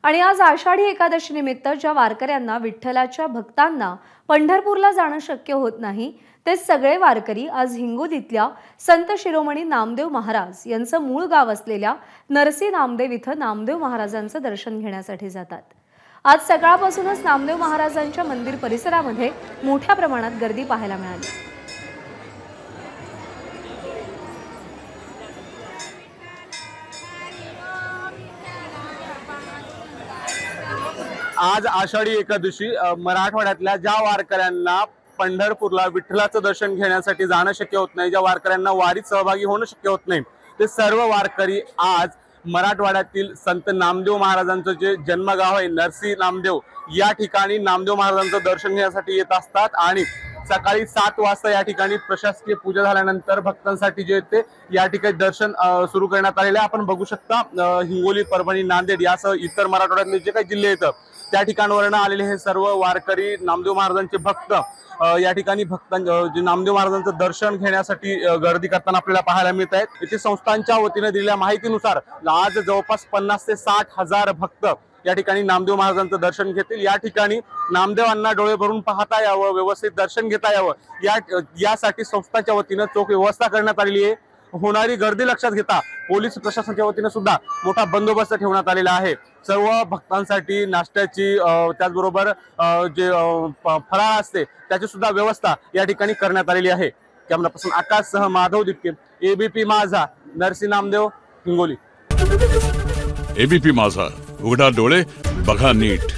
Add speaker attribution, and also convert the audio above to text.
Speaker 1: आणि आज आषाढी एकादशी निमित्त ज्या वारकऱ्यांना विठ्ठलाच्या भक्तांना पंढरपूरला जाणं शक्य होत नाही, ते सगळे वारकरी आज हिंगोलीतल्या संत शिरोमणी नामदेव महाराज यांचं मूळ गाव असलेल्या नरसी नामदेव इथं नामदेव महाराजांचं दर्शन घेण्यासाठी जातात। आज सकाळपासूनच नामदेव महाराजांच्या मंदिर परिसरामध्ये मोठ्या प्रमाणात गर्दी पाहायला मिळाली।
Speaker 2: आज आषाढी एकादशी मराठवाड्यातल्या ज्या वारकऱ्यांना पंढरपूरला विठ्ठलाचं दर्शन घेण्यासाठी जाणं शक्य होत नाही, ज्या वारकऱ्यांना वारीत सहभागी होणं शक्य होत नाही, ते सर्व वारकरी आज मराठवाड्यातील संत नामदेव महाराजांचं जे जन्मगाव आहे नरसी नामदेव या ठिकाणी नामदेव महाराजांचं दर्शन घेण्यासाठी येत असतात। आणि सकाळी 7 वाजता या ठिकाणी प्रशासकीय पूजा झाल्यानंतर भक्तांसाठी जे ते या ठिकाणी दर्शन सुरू करण्यात आलेले आपण बघू शकता। हिंगोली, परभणी, नांदेड यासह इतर मराठवाड्यातले जे काही जिल्हे आहेत त्या ठिकाणावरून आलेले हे सर्व वारकरी नामदेव महाराजांचे भक्त या ठिकाणी जे नामदेव महाराजांचं दर्शन घेण्यासाठी गर्दी करताना आपल्याला पाहायला मिळत आहेत। येथे संस्थांच्या वतीने दिलेल्या माहितीनुसार आज जवळपास 50 ते 60 हजार भक्त या ठिकाणी नामदेव महाराजांचं दर्शन घेतील। या ठिकाणी नामदेवांना डोळे भरून पाहता यावं, व्यवस्थित दर्शन घेता यावं यासाठी संस्थांच्या वतीने चोख व्यवस्था करण्यात आलेली आहे। होणारी गर्दी लक्षात घेता पोलीस प्रशासनाच्या वतीने सुद्धा मोठा बंदोबस्त ठेवण्यात आलेला आहे। सर्व भक्तांसाठी नाश्त्याची त्याचबरोबर जे फराळ असते त्याची सुद्धा व्यवस्था या ठिकाणी करण्यात आलेली आहे। Camera person आकाशसह Madhav Dipke, ABP माझा, नरसी नामदेव, हिंगोली।
Speaker 3: एबीपी माझा, उघडा डोळे बघा नीट।